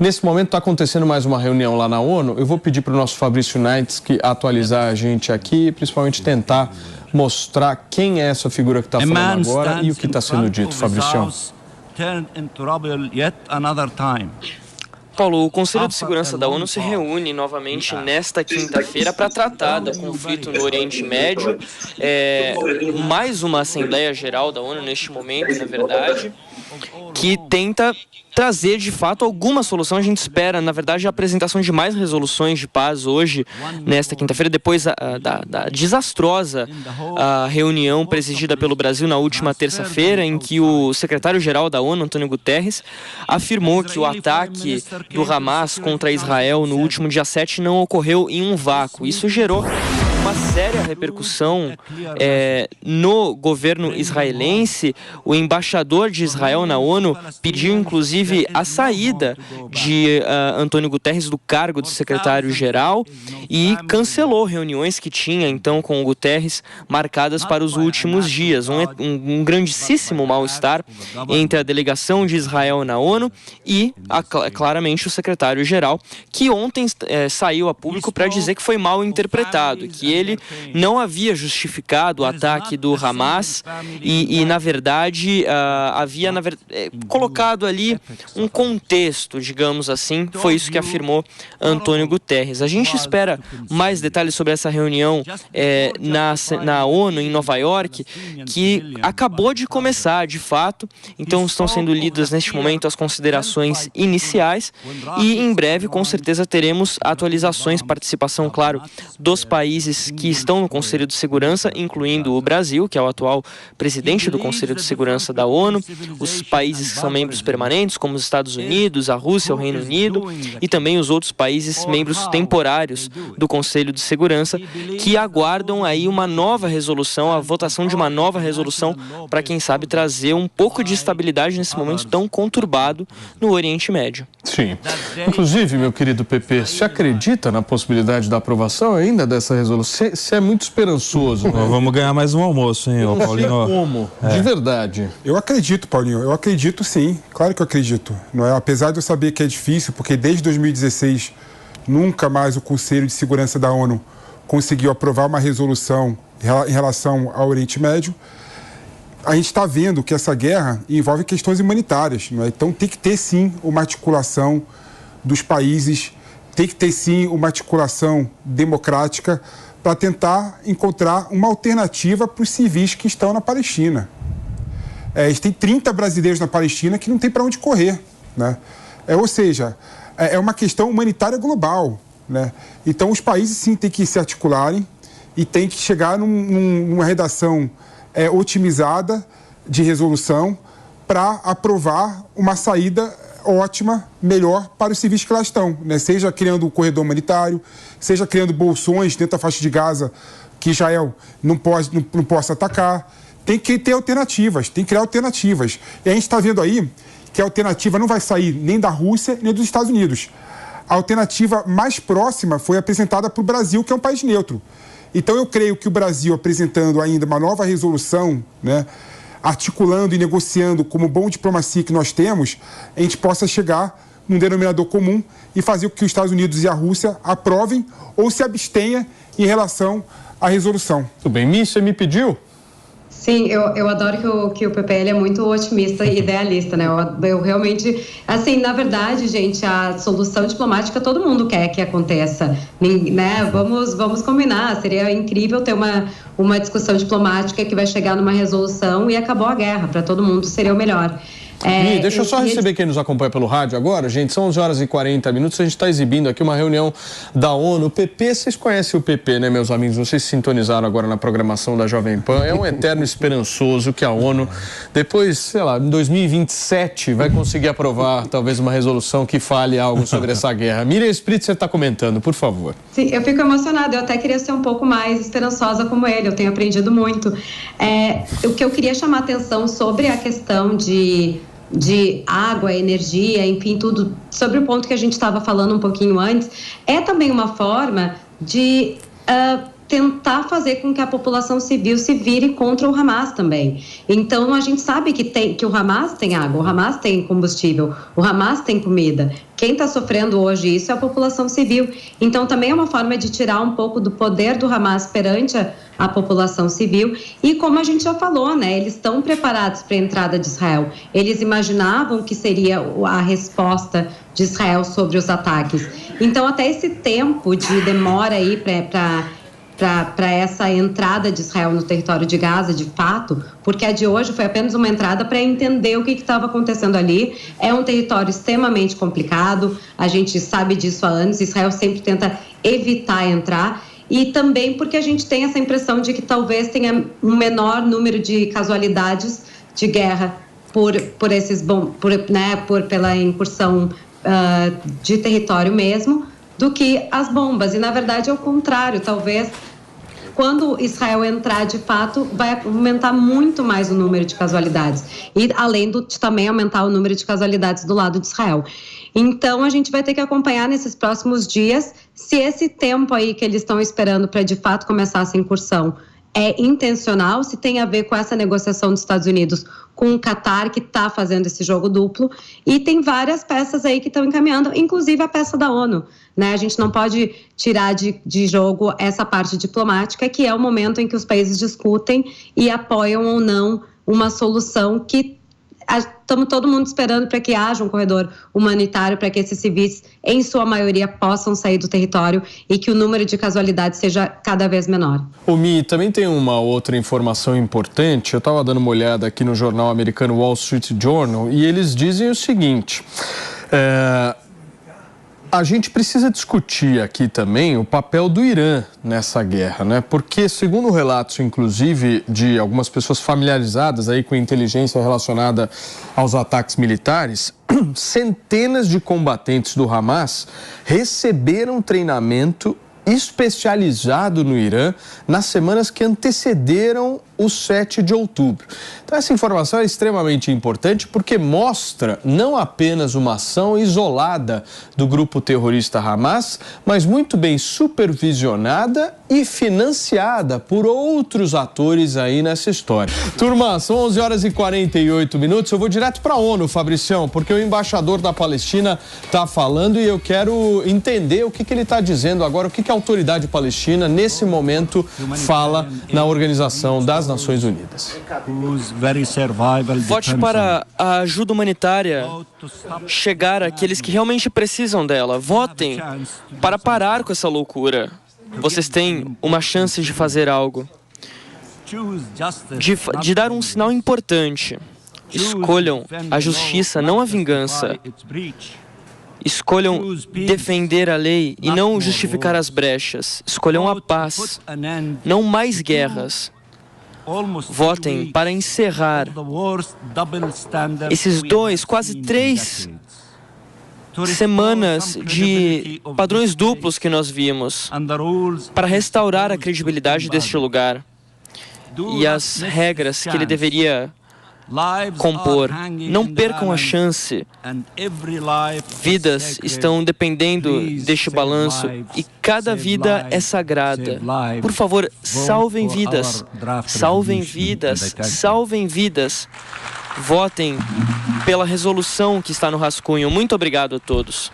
Nesse momento está acontecendo mais uma reunião lá na ONU. Eu vou pedir para o nosso Fabrício Naintes que atualizar a gente aqui, principalmente tentar mostrar quem é essa figura que está falando agora e o que está sendo dito, Fabrício. Paulo, o Conselho de Segurança da ONU se reúne novamente nesta quinta-feira para tratar do conflito no Oriente Médio. Mais uma Assembleia Geral da ONU neste momento, na verdade, que tenta trazer, de fato, alguma solução. A gente espera, na verdade, a apresentação de mais resoluções de paz hoje, nesta quinta-feira, depois da desastrosa reunião presidida pelo Brasil na última terça-feira, em que o secretário-geral da ONU, Antônio Guterres, afirmou que o ataque do Hamas contra Israel no último dia 7 não ocorreu em um vácuo. Isso gerou uma séria repercussão no governo israelense. O embaixador de Israel na ONU pediu, inclusive, a saída de Antônio Guterres do cargo de secretário-geral e cancelou reuniões que tinha, então, com o Guterres marcadas para os últimos dias. Um grandíssimo mal-estar entre a delegação de Israel na ONU e, claramente, o secretário-geral, que ontem saiu a público para dizer que foi mal interpretado, que ele não havia justificado o ataque do Hamas e na verdade, havia colocado ali um contexto, digamos assim. Foi isso que afirmou Antônio Guterres. A gente espera mais detalhes sobre essa reunião na ONU, em Nova York, que acabou de começar, de fato. Então, estão sendo lidas neste momento as considerações iniciais e, em breve, com certeza, teremos atualizações, participação, claro, dos países que estão no Conselho de Segurança, incluindo o Brasil, que é o atual presidente do Conselho de Segurança da ONU, os países que são membros permanentes, como os Estados Unidos, a Rússia, o Reino Unido, e também os outros países membros temporários do Conselho de Segurança, que aguardam aí uma nova resolução, a votação de uma nova resolução, para, quem sabe, trazer um pouco de estabilidade nesse momento tão conturbado no Oriente Médio. Sim. Inclusive, meu querido Pepe, você acredita na possibilidade da aprovação ainda dessa resolução? Você é muito esperançoso, né? Vamos ganhar mais um almoço, hein, Paulinho? Como? De verdade. Eu acredito, Paulinho. Eu acredito, sim. Claro que eu acredito. Não é? Apesar de eu saber que é difícil, porque desde 2016 nunca mais o Conselho de Segurança da ONU conseguiu aprovar uma resolução em relação ao Oriente Médio. A gente está vendo que essa guerra envolve questões humanitárias, não é? Então tem que ter, sim, uma articulação dos países, tem que ter, sim, uma articulação democrática para tentar encontrar uma alternativa para os civis que estão na Palestina. A gente tem 30 brasileiros na Palestina que não tem para onde correr, né? Ou seja, é uma questão humanitária global, né? Então os países, sim, têm que se articularem e têm que chegar numa redação otimizada de resolução para aprovar uma saída ótima, melhor para os civis que lá estão, né? Seja criando um corredor humanitário, seja criando bolsões dentro da faixa de Gaza que Israel não possa atacar. Tem que ter alternativas, tem que criar alternativas. E a gente está vendo aí que a alternativa não vai sair nem da Rússia nem dos Estados Unidos. A alternativa mais próxima foi apresentada para o Brasil, que é um país neutro. Então eu creio que o Brasil, apresentando ainda uma nova resolução, né, articulando e negociando como bom diplomacia que nós temos, a gente possa chegar num denominador comum e fazer com que os Estados Unidos e a Rússia aprovem ou se abstenham em relação à resolução. Tudo bem, Mi, você me pediu? Sim, eu adoro que o PP ele é muito otimista e idealista, né? Eu realmente, assim, na verdade, gente, a solução diplomática todo mundo quer que aconteça, né? Vamos combinar, seria incrível ter uma discussão diplomática que vai chegar numa resolução e acabou a guerra, para todo mundo seria o melhor. Deixa eu só receber quem nos acompanha pelo rádio agora, gente. São 11h40. A gente está exibindo aqui uma reunião da ONU. O PP, vocês conhecem o PP, né, meus amigos? Vocês se sintonizaram agora na programação da Jovem Pan. É um eterno esperançoso que a ONU, depois, sei lá, em 2027, vai conseguir aprovar talvez uma resolução que fale algo sobre essa guerra. Miriam Spritzer está comentando, por favor. Sim, eu fico emocionada. Eu até queria ser um pouco mais esperançosa como ele. Eu tenho aprendido muito. O que eu queria chamar a atenção sobre a questão de água, energia, enfim, tudo, sobre o ponto que a gente estava falando um pouquinho antes, é também uma forma de tentar fazer com que a população civil se vire contra o Hamas também. Então, a gente sabe que o Hamas tem água, o Hamas tem combustível, o Hamas tem comida. Quem está sofrendo hoje isso é a população civil. Então, também é uma forma de tirar um pouco do poder do Hamas perante a população civil. E como a gente já falou, né, eles estão preparados para a entrada de Israel. Eles imaginavam que seria a resposta de Israel sobre os ataques. Então, até esse tempo de demora aí para essa entrada de Israel no território de Gaza, de fato, porque a de hoje foi apenas uma entrada para entender o que estava acontecendo ali. É um território extremamente complicado, a gente sabe disso há anos, Israel sempre tenta evitar entrar, e também porque a gente tem essa impressão de que talvez tenha um menor número de casualidades de guerra pela incursão de território mesmo, do que as bombas. E, na verdade, é o contrário. Talvez, quando Israel entrar, de fato, vai aumentar muito mais o número de casualidades. E, além de também aumentar o número de casualidades do lado de Israel. Então, a gente vai ter que acompanhar nesses próximos dias se esse tempo aí que eles estão esperando para, de fato, começar essa incursão é intencional, se tem a ver com essa negociação dos Estados Unidos com o Qatar, que está fazendo esse jogo duplo, e tem várias peças aí que estão encaminhando, inclusive a peça da ONU, né? A gente não pode tirar de jogo essa parte diplomática, que é o momento em que os países discutem e apoiam ou não uma solução que estamos todo mundo esperando para que haja um corredor humanitário, para que esses civis, em sua maioria, possam sair do território e que o número de casualidades seja cada vez menor. O Mi, também tem uma outra informação importante. Eu estava dando uma olhada aqui no jornal americano Wall Street Journal e eles dizem o seguinte... A gente precisa discutir aqui também o papel do Irã nessa guerra, né? Porque, segundo relatos, inclusive, de algumas pessoas familiarizadas aí com inteligência relacionada aos ataques militares, centenas de combatentes do Hamas receberam treinamento especializado no Irã nas semanas que antecederam o 7 de outubro. Então, essa informação é extremamente importante porque mostra não apenas uma ação isolada do grupo terrorista Hamas, mas muito bem supervisionada e financiada por outros atores aí nessa história. Turma, são 11 horas e 48 minutos. Eu vou direto para a ONU, Fabricião, porque o embaixador da Palestina está falando e eu quero entender o que ele está dizendo agora, o que a autoridade palestina, nesse momento, fala na Organização das Nações Unidas. Vote para a ajuda humanitária chegar àqueles que realmente precisam dela. Votem para parar com essa loucura. Vocês têm uma chance de fazer algo, de dar um sinal importante. Escolham a justiça, não a vingança. Escolham defender a lei e não justificar as brechas. Escolham a paz, não mais guerras. Votem para encerrar esses quase 3 semanas de padrões duplos que nós vimos, para restaurar a credibilidade deste lugar e as regras que ele deveria compor. Não percam a chance. Vidas estão dependendo deste balanço e cada vida é sagrada. Por favor, salvem vidas. Salvem vidas. Salvem vidas. Votem pela resolução que está no rascunho. Muito obrigado a todos.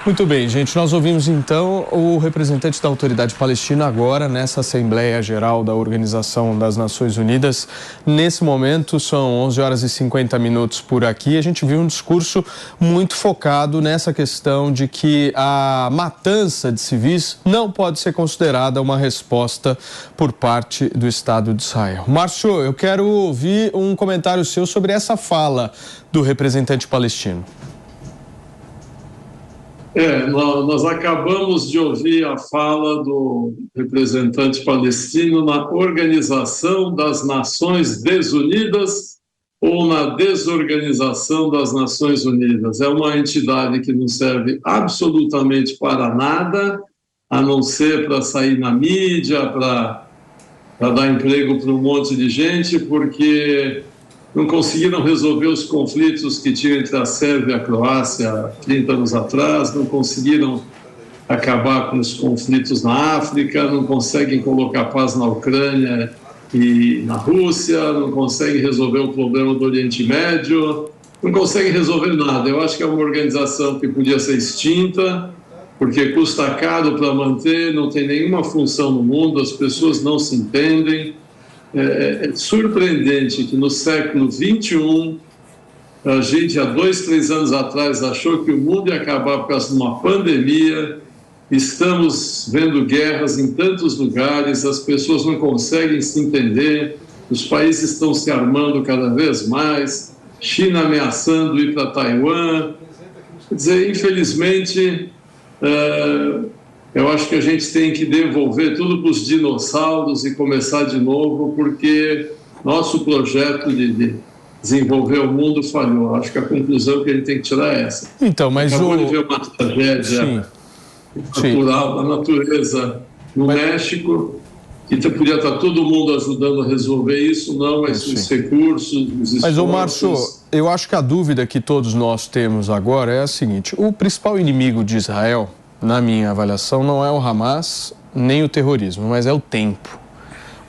Muito bem, gente. Nós ouvimos, então, o representante da autoridade palestina agora nessa Assembleia Geral da Organização das Nações Unidas. Nesse momento, são 11 horas e 50 minutos por aqui. A gente viu um discurso muito focado nessa questão de que a matança de civis não pode ser considerada uma resposta por parte do Estado de Israel. Márcio, eu quero ouvir um comentário seu sobre essa fala do representante palestino. Nós acabamos de ouvir a fala do representante palestino na Organização das Nações Desunidas ou na Desorganização das Nações Unidas. É uma entidade que não serve absolutamente para nada, a não ser para sair na mídia, para dar emprego para um monte de gente, porque não conseguiram resolver os conflitos que tinham entre a Sérvia e a Croácia 30 anos atrás, não conseguiram acabar com os conflitos na África, não conseguem colocar paz na Ucrânia e na Rússia, não conseguem resolver o problema do Oriente Médio, não conseguem resolver nada. Eu acho que é uma organização que podia ser extinta, porque custa caro para manter, não tem nenhuma função no mundo, as pessoas não se entendem. É surpreendente que no século XXI, a gente há 2, 3 anos atrás achou que o mundo ia acabar por causa de uma pandemia. Estamos vendo guerras em tantos lugares, as pessoas não conseguem se entender, os países estão se armando cada vez mais, China ameaçando ir para Taiwan. Quer dizer, infelizmente, eu acho que a gente tem que devolver tudo para os dinossauros e começar de novo, porque nosso projeto de desenvolver o mundo falhou. Acho que a conclusão que a gente tem que tirar é essa. Então, mas acabou de ver uma tragédia natural da natureza no México, que podia estar todo mundo ajudando a resolver isso, não, mas os recursos, os esforços... Mas, ô Márcio, eu acho que a dúvida que todos nós temos agora é a seguinte: o principal inimigo de Israel, na minha avaliação, não é o Hamas nem o terrorismo, mas é o tempo.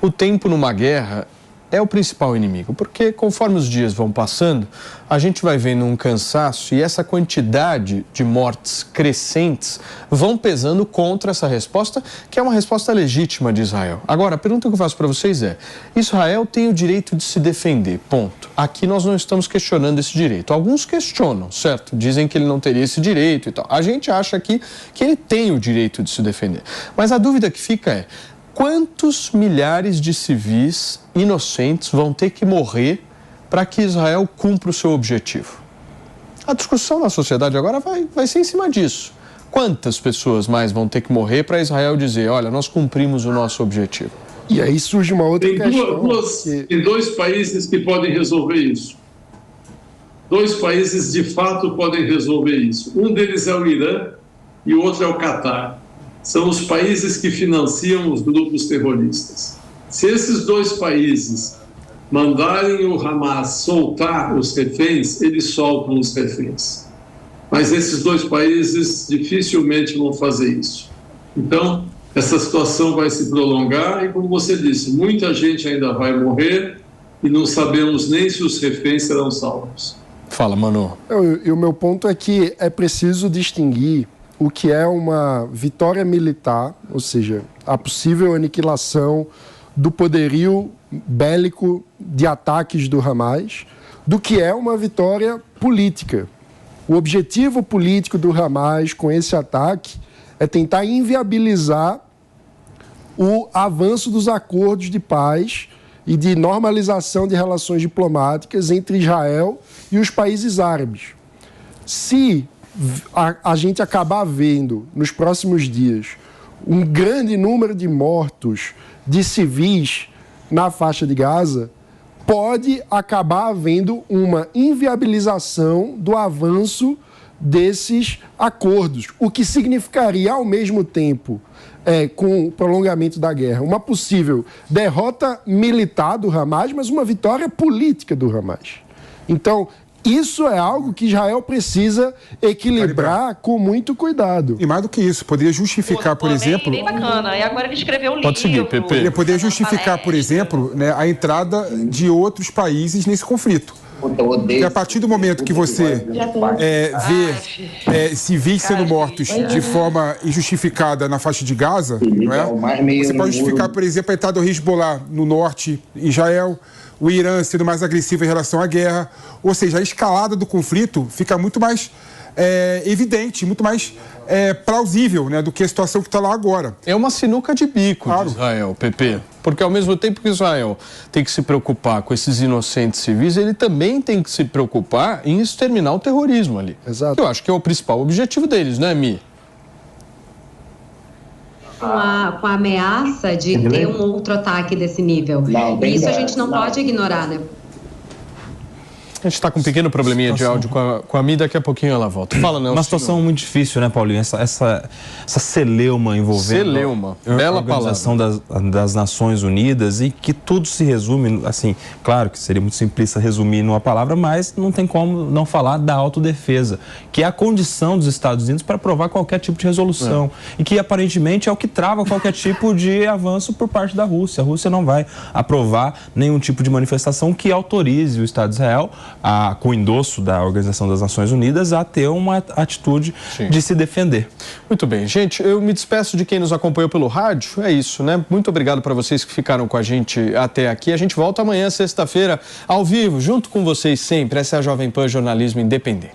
O tempo numa guerra é o principal inimigo, porque conforme os dias vão passando, a gente vai vendo um cansaço e essa quantidade de mortes crescentes vão pesando contra essa resposta, que é uma resposta legítima de Israel. Agora, a pergunta que eu faço para vocês é: Israel tem o direito de se defender, ponto. Aqui nós não estamos questionando esse direito. Alguns questionam, certo? Dizem que ele não teria esse direito e tal. A gente acha aqui que ele tem o direito de se defender. Mas a dúvida que fica é: quantos milhares de civis inocentes vão ter que morrer para que Israel cumpra o seu objetivo? A discussão na sociedade agora vai ser em cima disso. Quantas pessoas mais vão ter que morrer para Israel dizer: olha, nós cumprimos o nosso objetivo? E aí surge uma outra questão. Tem 2 países que podem resolver isso. 2 países, de fato, podem resolver isso. Um deles é o Irã e o outro é o Catar. São os países que financiam os grupos terroristas. Se esses 2 países mandarem o Hamas soltar os reféns, eles soltam os reféns. Mas esses 2 países dificilmente vão fazer isso. Então, essa situação vai se prolongar e, como você disse, muita gente ainda vai morrer e não sabemos nem se os reféns serão salvos. Fala, Manu. E o meu ponto é que é preciso distinguir o que é uma vitória militar, ou seja, a possível aniquilação do poderio bélico de ataques do Hamas, do que é uma vitória política. O objetivo político do Hamas com esse ataque é tentar inviabilizar o avanço dos acordos de paz e de normalização de relações diplomáticas entre Israel e os países árabes. Se a gente acabar vendo nos próximos dias um grande número de mortos de civis na faixa de Gaza, pode acabar havendo uma inviabilização do avanço desses acordos, o que significaria, ao mesmo tempo, com o prolongamento da guerra, uma possível derrota militar do Hamas, mas uma vitória política do Hamas. Então, isso é algo que Israel precisa equilibrar com muito cuidado. E mais do que isso, poderia justificar, por exemplo... Bem bacana. E agora ele escreveu um livro. Pode seguir, Pepe. Ele poderia justificar, por exemplo, né, a entrada de outros países nesse conflito. E a partir do momento que você vê civis sendo mortos de forma injustificada na faixa de Gaza, não é? Você pode justificar, por exemplo, a entrada do Hezbollah no norte, Israel, o Irã sendo mais agressivo em relação à guerra. Ou seja, a escalada do conflito fica muito mais evidente, muito mais plausível, né, do que a situação que está lá agora. É uma sinuca de bico de Israel, Pepe. Porque ao mesmo tempo que Israel tem que se preocupar com esses inocentes civis, ele também tem que se preocupar em exterminar o terrorismo ali. Exato. Eu acho que é o principal objetivo deles, não é, Mi? Com a ameaça de ter um outro ataque desse nível. E isso a gente não pode ignorar, né? A gente está com um pequeno probleminha de áudio com a Mi, daqui a pouquinho ela volta. Fala, Nelson. Uma situação muito difícil, né, Paulinho? Essa celeuma envolvendo bela a Organização das Nações Unidas, e que tudo se resume, assim, claro que seria muito simplista resumir numa palavra, mas não tem como não falar da autodefesa, que é a condição dos Estados Unidos para aprovar qualquer tipo de resolução. E que aparentemente é o que trava qualquer tipo de avanço por parte da Rússia. A Rússia não vai aprovar nenhum tipo de manifestação que autorize o Estado de Israel, com o endosso da Organização das Nações Unidas, a ter uma atitude de se defender. Muito bem, gente, eu me despeço de quem nos acompanhou pelo rádio, é isso, né? Muito obrigado para vocês que ficaram com a gente até aqui. A gente volta amanhã, sexta-feira, ao vivo, junto com vocês sempre. Essa é a Jovem Pan Jornalismo Independente.